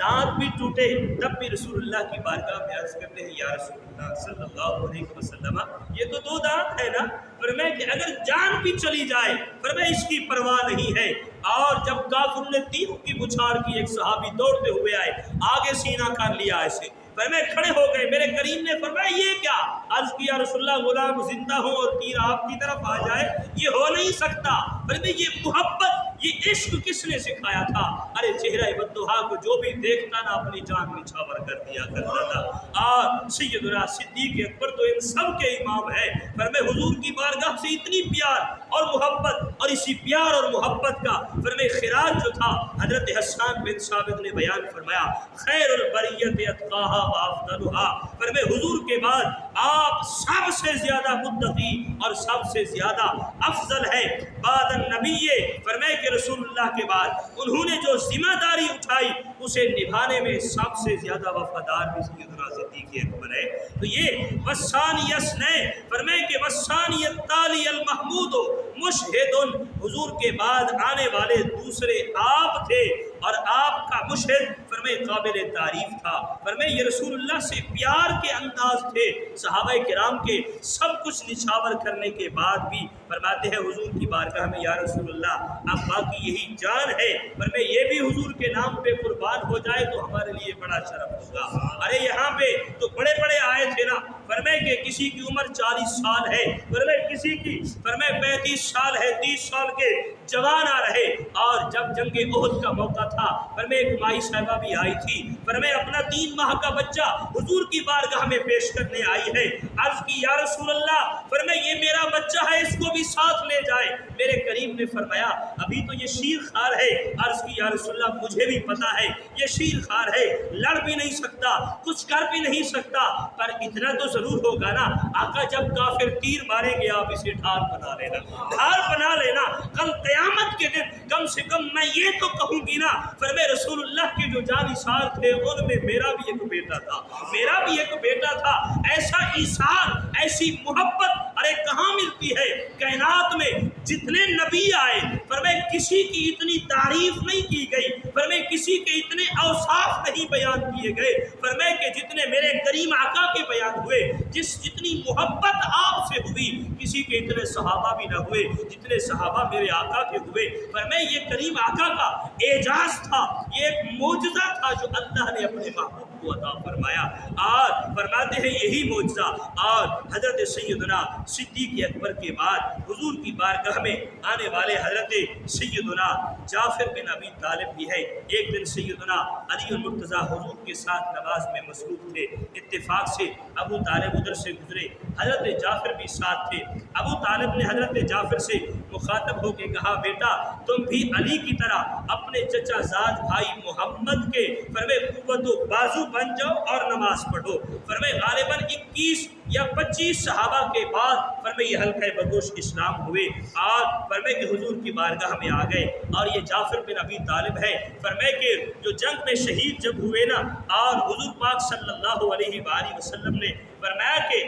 دانت بھی ٹوٹے تب بھی رسول اللہ کی بارگاہ میں عرض کرتے ہیں یا رسول اللہ صلی اللہ علیہ وسلم یہ تو 2 دانت ہے نا، فرمایا کہ اگر جان بھی چلی جائے فرمایا اس کی پرواہ نہیں ہے۔ اور جب کافر نے تیروں کی بچھاڑ کی ایک صحابی دوڑتے ہوئے آئے، آگے سینہ کر لیا ایسے، فرمایا کھڑے ہو گئے، میرے کریم نے فرمایا یہ کیا؟ عرض کیا رسول اللہ غلام زندہ ہو اور تیر آپ کی طرف آ جائے یہ ہو نہیں سکتا۔ فرمایا یہ محبت یہ عشق کس نے سکھایا تھا؟ ارے چہرہ بدوہا کو جو بھی دیکھتا نا اپنی جان نچھاور کر دیا کرتا تھا۔ اور سیدنا صدیق اکبر تو ان سب کے امام ہے۔ فرمایا حضور کی بارگاہ سے اتنی پیار اور محبت، اور اسی پیار اور محبت کا فرمایا خراج جو تھا حضرت حسان بن ثابت نے بیان فرمایا خیر البریت اتقاہا وافضلها، فرمایا حضور کے بعد آپ سب سے زیادہ متقی اور سب سے زیادہ افضل ہے بعد النبی، فرمایا کہ رسول اللہ کے بعد انہوں نے جو ذمہ داری اٹھائی اسے نبھانے میں سب سے زیادہ وفادار بھی سیدنا صدیق اکبر ہے۔ تو یہ وثانی اسنے، فرمایا کہ وثانی التالی المحمود مشہد، حضور کے بعد آنے والے دوسرے آپ تھے اور آپ کا مشہد فرمایا قابل تعریف تھا۔ فرمایا یہ رسول اللہ سے پیار کے انداز تھے صحابہ کرام کے، سب کچھ نچھاور کرنے کے بعد بھی فرماتے ہیں حضور کی بارگاہ میں یا رسول اللہ اب باقی یہی جان ہے، فرمایا یہ بھی حضور کے نام پہ قربان ہو جائے تو ہمارے لیے بڑا شرف ہوگا۔ ارے یہاں پہ تو بڑے بڑے آئے تھے نا، فرمایا کہ کسی کی عمر 40 سال ہے، فرمایا کسی کی فرمایا 35 سال ہے، 30 سال کے جوان آ رہے۔ اور جب جنگ احد کا موقع تھا فرمایا ایک مائی صاحبہ بھی آئی تھی، فرمایا اپنا 3 ماہ کا بچہ حضور کی بارگاہ میں پیش کرنے آئی ہے۔ عرض کی یا رسول اللہ فرمایا یہ میرا بچہ ہے اس کو بھی ساتھ لے جائے۔ میرے کریم نے فرمایا ابھی تو یہ شیر خوار ہے۔ عرض کی یا رسول اللہ مجھے بھی پتا ہے یہ شیر خوار ہے، لڑ بھی نہیں سکتا، کچھ کر بھی نہیں سکتا، پر اتنا تو ضرور ہوگا نا آقا جب کافر تیر ماریں گے آپ اسے ڈھال بنا لینا، ڈھال بنا لینا، کل قیامت کے دن کم سے کم میں یہ تو کہوں گی نا فرمایا رسول اللہ کے جو جانثار تھے ان میں میرا بھی ایک بیٹا تھا، میرا بھی ایک بیٹا تھا۔ ایسا ایثار، ایسی محبت ارے کہاں ملتی ہے؟ کائنات میں جتنے نبی آئے فرمایا کسی کی اتنی تعریف نہیں کی گئی، فرمایا کسی کے اتنے اوصاف نہیں بیان کیے گئے، فرمایا کہ جتنے میرے کریم آقا کے بیان ہوئے، جتنی محبت آپ سے ہوئی کسی کے اتنے صحابہ بھی نہ ہوئے جتنے صحابہ میرے آقا کے ہوئے۔ فرمایا یہ کریم آقا کا اعجاز تھا، یہ ایک معجزہ تھا جو اللہ نے اپنے محبوب کو عطا فرمایا۔ اور فرماتے ہیں یہی معجزہ اور حضرت سیدنا صدیق اکبر کے بعد حضور کی بارگاہ میں آنے والے حضرت سیدنا جعفر بن ابی طالب بھی ہے۔ ایک دن سیدنا علی المرتضیٰ حضور کے ساتھ نماز میں مصروف تھے، اتفاق سے ابو طالب ادھر سے گزرے، حضرت جعفر بھی ساتھ تھے۔ ابو طالب نے حضرت جعفر سے مخاطب ہو کے کہا بیٹا تم بھی علی کی طرح اپنے چچا زاد بھائی محمد کے فرمایا قوت و بازو بن جاؤ اور نماز پڑھو۔ فرمایا غالباً 21 یا 25 صحابہ کے بعد فرمایا یہ حلقہ بگوش اسلام ہوئے اور فرمایا کہ حضور کی بارگاہ میں آ گئے۔ اور یہ جعفر بن ابی طالب ہے، فرمایا کہ جو جنگ میں شہید جب ہوئے نا اور حضور پاک صلی اللہ علیہ وآلہ وسلم نے فرمایا کہ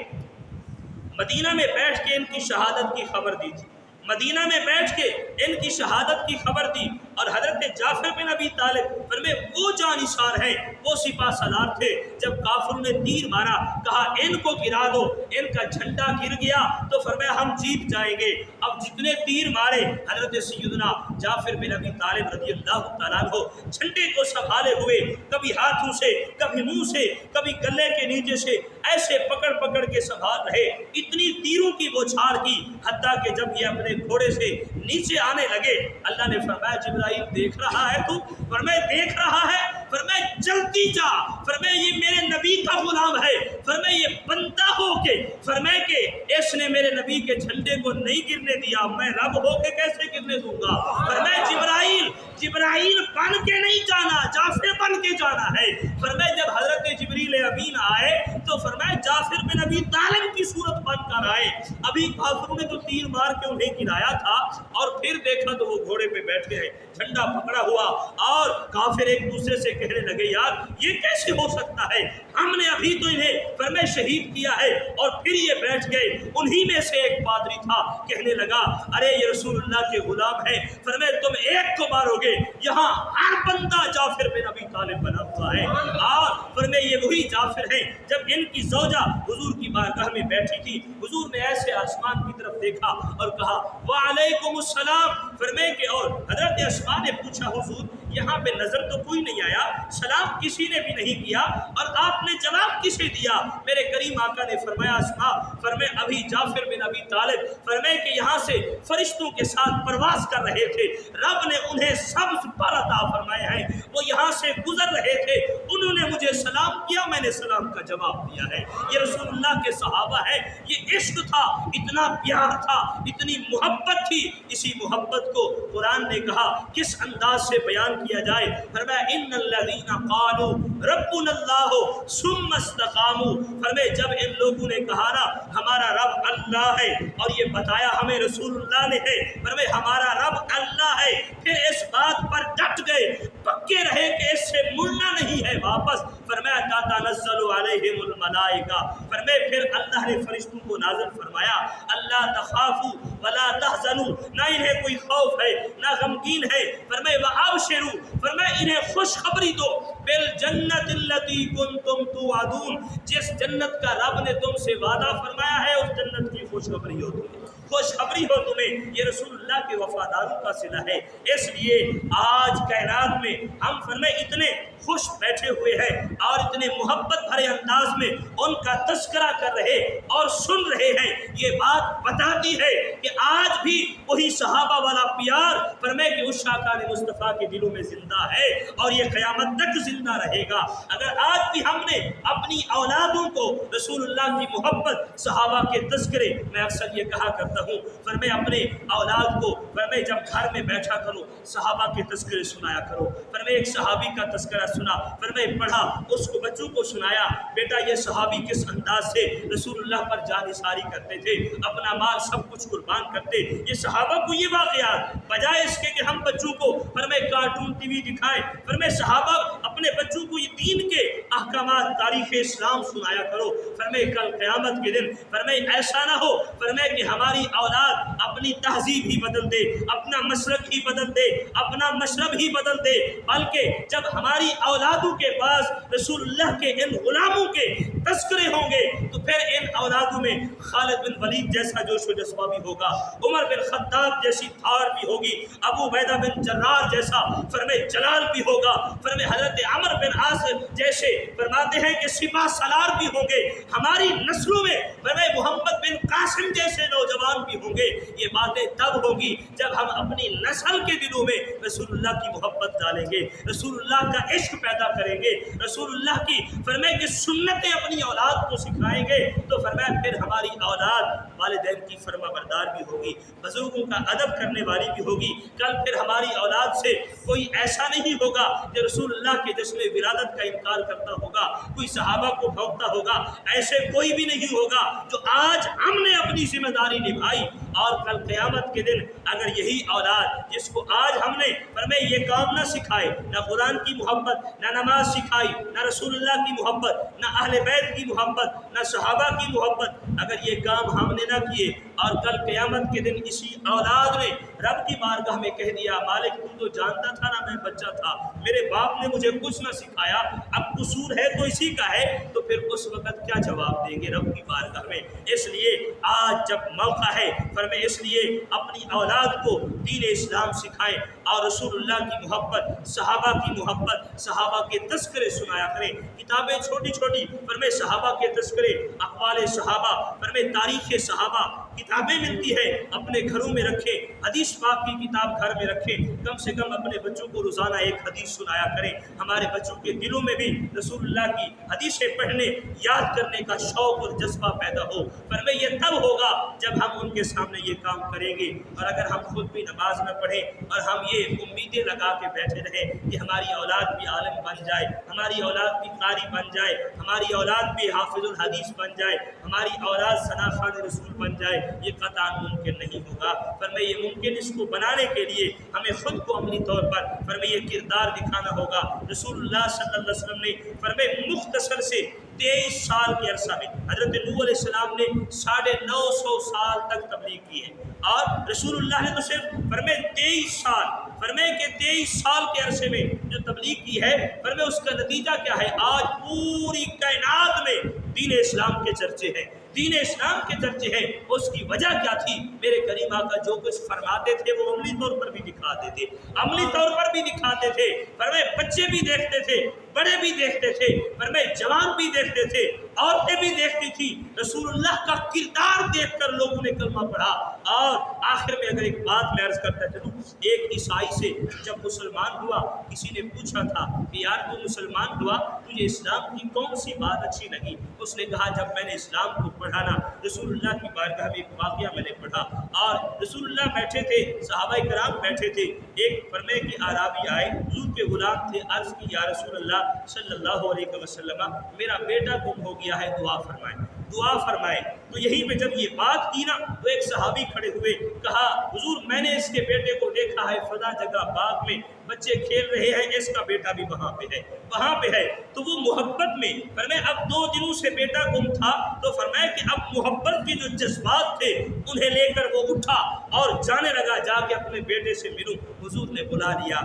مدینہ میں بیٹھ کے ان کی شہادت کی خبر دی تھی، مدینہ میں بیٹھ کے ان کی شہادت کی خبر دی، اور حضرت جعفر بن ابی طالب فرمایا وہ جانثار ہیں، وہ سپاہ سالار تھے۔ جب کافروں نے تیر مارا کہا ان کو گرا دو، ان کا جھنڈا گر گیا تو فرمایا ہم جیت جائیں گے۔ اب جتنے تیر مارے حضرت سیدنا جعفر بن ابی طالب رضی اللہ تعالیٰ عنہ جھنڈے کو سنبھالے ہوئے کبھی ہاتھوں سے کبھی منہ سے کبھی گلے کے نیچے سے ایسے پکڑ پکڑ کے سنبھال رہے، اتنی تیروں کی بوچھار کی حتیٰ کہ جب یہ اپنے گھوڑے سے نیچے آنے لگے اللہ نے فرمایا جبرائیل دیکھ رہا ہے تو؟ فرمایا دیکھ رہا ہے، فرمایا جلدی جا، فرمایا یہ میرے نبی کا غلام ہے، فرمایا یہ بندہ ہو کے فرمایا کہ اس نے میرے نبی کے جھنڈے کو نہیں گرنے دیا، میں رب ہو کے کیسے گرنے دوں گا؟ فرمایا جبرائیل بن کے نہیں جانا، جعفر بن کے جانا ہے۔ فرمایا جب حضرت جبریل امین آئے تو فرمایا جعفر بن ابی طالب کی صورت بن کر آئے۔ ابھی کافروں نے تو تیر مار کے انہیں گرایا تھا اور پھر دیکھا تو وہ گھوڑے پہ بیٹھ گئے، جھنڈا پکڑا ہوا اور کافر ایک دوسرے سے کہنے لگے یار یہ کیسے ہو سکتا ہے، ہم نے ابھی تو انہیں فرمائے شہید کیا ہے اور پھر یہ بیٹھ گئے۔ انہی میں سے ایک پادری تھا، کہنے لگا ارے یہ رسول اللہ کے غلام ہے، فرمائے تم ایک کو مارو گے یہاں ہر بندہ جعفر بن ابی طالب بنا ہوا ہے۔ اور فرمائے یہ وہی جعفر ہیں جب ان کی زوجہ حضور کی بارگاہ میں بیٹھی تھی، حضور نے ایسے آسمان کی طرف دیکھا اور کہا وعلیکم السلام، فرمائے کہ اور حضرت اسماء نے پوچھا حضور یہاں پہ نظر تو کوئی نہیں آیا، سلام کسی نے بھی نہیں کیا اور آپ نے جواب کسے دیا؟ میرے کریم آقا نے فرمایا اسماء، فرمائے ابھی جعفر بن ابی طالب فرمائے کہ یہاں سے فرشتوں کے ساتھ پرواز کر رہے تھے، رب نے انہیں سبز پر عطا فرمایا ہے، وہ یہاں سے گزر رہے تھے، انہوں نے مجھے سلام کیا، میں نے سلام کا جواب دیا ہے۔ یہ رسول اللہ کے صحابہ ہے، یہ عشق تھا، اتنا پیار تھا، اتنی محبت تھی۔ اسی محبت کو قرآن نے کہا کس انداز سے بیان کیا جائے، فرمایا ان الذین قالوا ربنا اللہ ثم استقاموا، فرمایا جب ان لوگوں نے کہا نا ہمارا رب اللہ ہے اور یہ بتایا ہمیں رسول اللہ نے ہے، فرمایا ہمارا رب اللہ ہے، پھر اس بات پر ڈٹ گئے، پکے رہے کہ اس سے مڑنا نہیں ہے واپس، فرمایا تتنزل علیہم الملائکہ، فرمایا پھر اللہ نے فرشتوں کو نازل فرمایا اللہ تخافوا ولا تحزنوا، نہ انہیں کوئی خوف ہے نہ غمگین ہے، فرمایا وابشروا، فرمایا انہیں خوشخبری دو بالجنت التي کنتم توعدون، جس جنت کا رب نے تم سے وعدہ فرمایا ہے اس جنت کی خوشخبری ہو تمہیں، خوشخبری ہو تمہیں، یہ رسول اللہ کے وفاداروں کا صلہ ہے۔ اس لیے آج کائنات میں ہم فرمائے اتنے خوش بیٹھے ہوئے ہیں اور اتنے محبت بھرے انداز میں ان کا تذکرہ کر رہے اور سن رہے ہیں، یہ بات بتاتی ہے کہ آج بھی وہی صحابہ والا پیار فرمائے کہ اس شاکان مصطفیٰ کے دلوں میں زندہ ہے اور یہ قیامت تک زندہ رہے گا۔ اگر آج بھی ہم نے اپنی اولادوں کو رسول اللہ کی محبت، صحابہ کے تذکرے، میں اکثر یہ کہا کرتا ہوں فرمائے اپنے اولاد کو فرمائے جب گھر میں بیٹھا کرو صحابہ کے تذکرے سنایا کرو، فرمائے ایک صحابی کا تذکرہ سنا، فرمائے پڑھا، اس کو بچوں کو سنایا بیٹا یہ صحابی کس انداز سے رسول اللہ پر جانثاری کرتے تھے، اپنا مال سب کچھ قربان کرتے، یہ صحابہ کو یہ واقعات بجائے اس کے کہ ہم بچوں کو فرمائے کارٹون ٹی وی دکھائیں، فرمائے صحابہ اپنے بچوں کو یہ دین کے احکامات تاریخ اسلام سنایا کرو، فرمائے کل قیامت کے دن فرمائے ایسا نہ ہو فرمائے کہ ہماری اولاد اپنی تہذیب ہی بدل دے، اپنا مسلک ہی بدل دے، اپنا مشرب ہی بدل دے، بلکہ جب ہماری اولادوں کے پاس رسول اللہ کے ان غلاموں کے تذکرے ہوں گے تو پھر ان اولادوں میں خالد بن ولید جیسا جوش و جذبہ بھی ہوگا، عمر بن خطاب جیسی دھار بھی ہوگی، ابو عبیدہ بن جراح جیسا فرمائے جلال بھی ہوگا، فرمائے حضرت عمر بن عاص جیسے فرماتے ہیں کہ سپاہ سالار بھی ہوں گے، ہماری نسلوں میں فرمائے محمد بن قاسم جیسے نوجوان بھی ہوں گے۔ یہ باتیں تب ہوگی جب ہم اپنی نسل کے دلوں میں رسول اللہ کی محبت ڈالیں گے، رسول اللہ کا عشق پیدا کریں گے، رسول اللہ کی فرمائے کہ سنتیں اپنی اولاد کو سکھائیں گے، تو فرمایا پھر ہماری اولاد والدین کی فرما بردار بھی ہوگی، بزرگوں کا ادب کرنے والی بھی ہوگی، کل پھر ہماری اولاد سے کوئی ایسا نہیں ہوگا کہ رسول اللہ کے جشن ولادت کا انکار کرتا ہوگا، کوئی صحابہ کو بھونکتا ہوگا، ایسے کوئی بھی نہیں ہوگا۔ جو آج ہم نے اپنی ذمہ داری نبھائی اور کل قیامت کے دن اگر یہی اولاد جس کو آج ہم نے فرمائے یہ کام نہ سکھائے، نہ قرآن کی محبت، نہ نماز سکھائی، نہ رسول اللہ کی محبت، نہ اہل بیت کی محبت، نہ صحابہ کی محبت، اگر یہ کام ہم نے نہ کیے اور کل قیامت کے دن اسی اولاد نے رب کی بارگاہ میں کہہ دیا مالک تم تو جانتا تھا نا میں بچہ تھا، میرے باپ نے مجھے کچھ نہ سکھایا، اب قصور ہے تو اسی کا ہے، تو پھر اس وقت کیا جواب دیں گے رب کی بارگاہ میں؟ اس لیے آج جب موقع ہے فرمائے اس لیے اپنی اولاد کو دین اسلام سکھائیں اور رسول اللہ کی محبت، صحابہ کی محبت، صحابہ کے تذکرے سنایا کریں، کتابیں چھوٹی چھوٹی فرمائے صحابہ کے تذکرے، اقوال صحابہ فرمائے تاریخ صحابہ کتابیں ملتی ہے اپنے گھروں میں رکھیں، حدیث پاک کی کتاب گھر میں رکھیں، کم سے کم اپنے بچوں کو روزانہ ایک حدیث سنایا کریں، ہمارے بچوں کے دلوں میں بھی رسول اللہ کی حدیثیں پڑھنے یاد کرنے کا شوق اور جذبہ پیدا ہو، فرمائے یہ تب ہوگا جب ہم ان کے سامنے یہ کام کریں گے۔ اور اگر ہم خود بھی نماز نہ پڑھیں اور ہم یہ امیدیں لگا کے بیٹھے رہیں کہ ہماری اولاد بھی عالم بن جائے، ہماری اولاد بھی قاری بن جائے، ہماری اولاد بھی حافظ الحدیث بن جائے، ہماری اولاد ثنا خوان رسول بن جائے، یہ قطعاً ممکن نہیں ہوگا۔ فرمایا یہ ممکن اس کو بنانے کے لیے ہمیں خود کو عملی طور پر فرمایا یہ کردار دکھانا ہوگا۔ رسول اللہ صلی اللہ علیہ وسلم نے فرمایا مختصر سے 23 سال کے عرصہ میں حضرت نوح علیہ السلام نے 950 سال تک تبلیغ کی ہے، اور رسول اللہ نے تو صرف فرمایا 23 سال، فرمایا کہ 23 سال کے عرصے میں جو تبلیغ کی ہے، فرمایا اس کا نتیجہ کیا ہے؟ آج پوری کائنات میں دین اسلام کے چرچے ہیں، دین اسلام کے چرچے ہیں۔ اس کی وجہ کیا تھی؟ میرے کریم آقا جو کچھ فرماتے تھے وہ عملی طور پر بھی دکھاتے تھے، عملی طور پر بھی دکھاتے تھے۔ فرمایا بچے بھی دیکھتے تھے، بڑے بھی دیکھتے تھے، فرمایا جوان بھی دیکھتے تھے، عورتیں بھی دیکھتی تھی۔ رسول اللہ کا کردار دیکھ کر لوگوں نے کلمہ پڑھا۔ اور آخر میں اگر ایک بات میں عرض کرتا چلوں، ایک عیسائی سے جب مسلمان ہوا، کسی نے پوچھا تھا کہ یار تو مسلمان ہوا، تجھے اسلام کی کون سی بات اچھی لگی؟ اس نے کہا جب میں نے اسلام کو پڑھانا، رسول اللہ کی بارگاہ میں ایک واقعہ میں نے پڑھا، اور رسول اللہ بیٹھے تھے، صحابہ کرام بیٹھے تھے، ایک فرمایا کہ اعرابی آئے، حضور کے غلام تھے، عرض کی یا رسول اللہ صلی اللہ علیہ وسلم میرا بیٹا گم ہو گیا ہے، دعا فرمائیں، دعا فرمائے۔ تو یہی پہ جب یہ بات کی نا تو ایک صحابی کھڑے ہوئے، کہا حضور میں نے اس کے بیٹے کو دیکھا ہے فلاں جگہ باغ میں، بچے کھیل رہے ہیں، اس کا بیٹا بھی وہاں پہ ہے، وہاں پہ ہے۔ تو وہ محبت میں فرمایا اب 2 دنوں سے بیٹا گم تھا، تو فرمایا کہ اب محبت کے جو جذبات تھے انہیں لے کر وہ اٹھا اور جانے لگا، جا کے اپنے بیٹے سے ملوں۔ حضور نے بلایا،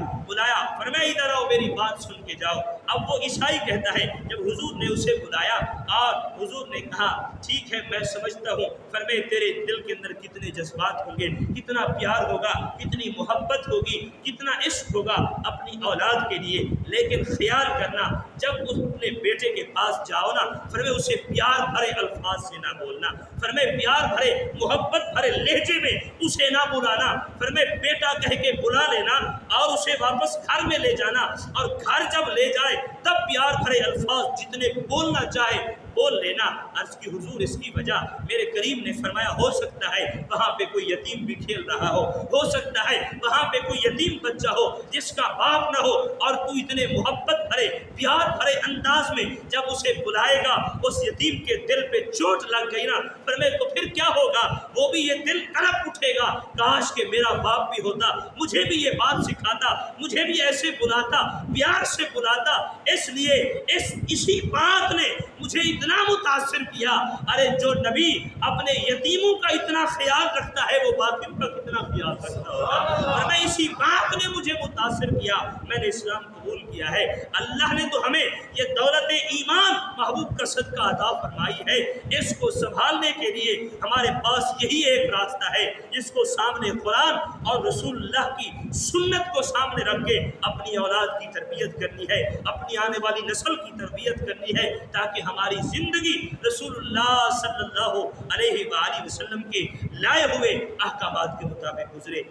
فرمایا ادھر آؤ میری بات سن کے جاؤ۔ اب وہ عیسائی کہتا ہے جب حضور نے اسے بلایا اور حضور نے کہا ٹھیک ہے میں سمجھتا ہوں، فرمایا تیرے دل کے اندر کتنے جذبات ہوں گے، کتنا پیار ہوگا، کتنی محبت ہوگی، کتنا عشق ہوگا اپنی اولاد کے لیے، لیکن خیال کرنا جب اس اپنے بیٹے کے پاس جاؤ نا، فرمایا اسے پیار بھرے الفاظ سے نہ بولنا، فرمایا پیار بھرے محبت بھرے لہجے میں اسے نہ بلانا، فرمایا بیٹا کہہ کے بلا لینا اور اسے واپس گھر میں لے جانا، اور گھر جب لے جائے تب پیار بھرے الفاظ جتنے بولنا چاہے بول لینا۔ عرض کی حضور اس کی وجہ میرے کریم نے فرمایا ہو سکتا ہے وہاں پہ کوئی یتیم بھی کھیل رہا ہو سکتا ہے وہاں پہ کوئی یتیم بچہ ہو جس کا باپ نہ ہو، اور تو اتنے محبت بھرے پیار بھرے انداز میں جب اسے بلائے گا، اس یتیم کے دل پہ چوٹ لگ گئی نا، فرمایا تو پھر کیا ہوگا؟ وہ بھی یہ دل تڑپ اٹھے گا، کاش کہ میرا باپ بھی ہوتا، مجھے بھی یہ بات سکھاتا، مجھے بھی ایسے بلاتا، پیار سے بلاتا۔ اس لیے اسی بات نے مجھے اتنا متاثر کیا، ارے جو نبی اپنے یتیموں کا اتنا خیال رکھتا ہے وہ باقیوں کا کتنا خیال رکھتا ہوگا۔ اور میں اسی بات نے مجھے متاثر کیا، میں نے اسلام قبول کیا ہے۔ اللہ نے تو ہمیں یہ دولت ایمان محبوب کا صدقہ عطا فرمائی ہے، اس کو سنبھالنے کے لیے ہمارے پاس یہی ایک راستہ ہے، جس کو سامنے قرآن اور رسول اللہ کی سنت کو سامنے رکھ کے اپنی اولاد کی تربیت کرنی ہے، اپنی آنے والی نسل کی تربیت کرنی ہے، تاکہ ہماری زندگی رسول اللہ صلی اللہ علیہ وآلہ وسلم کے لائے ہوئے احکامات کے مطابق گزرے۔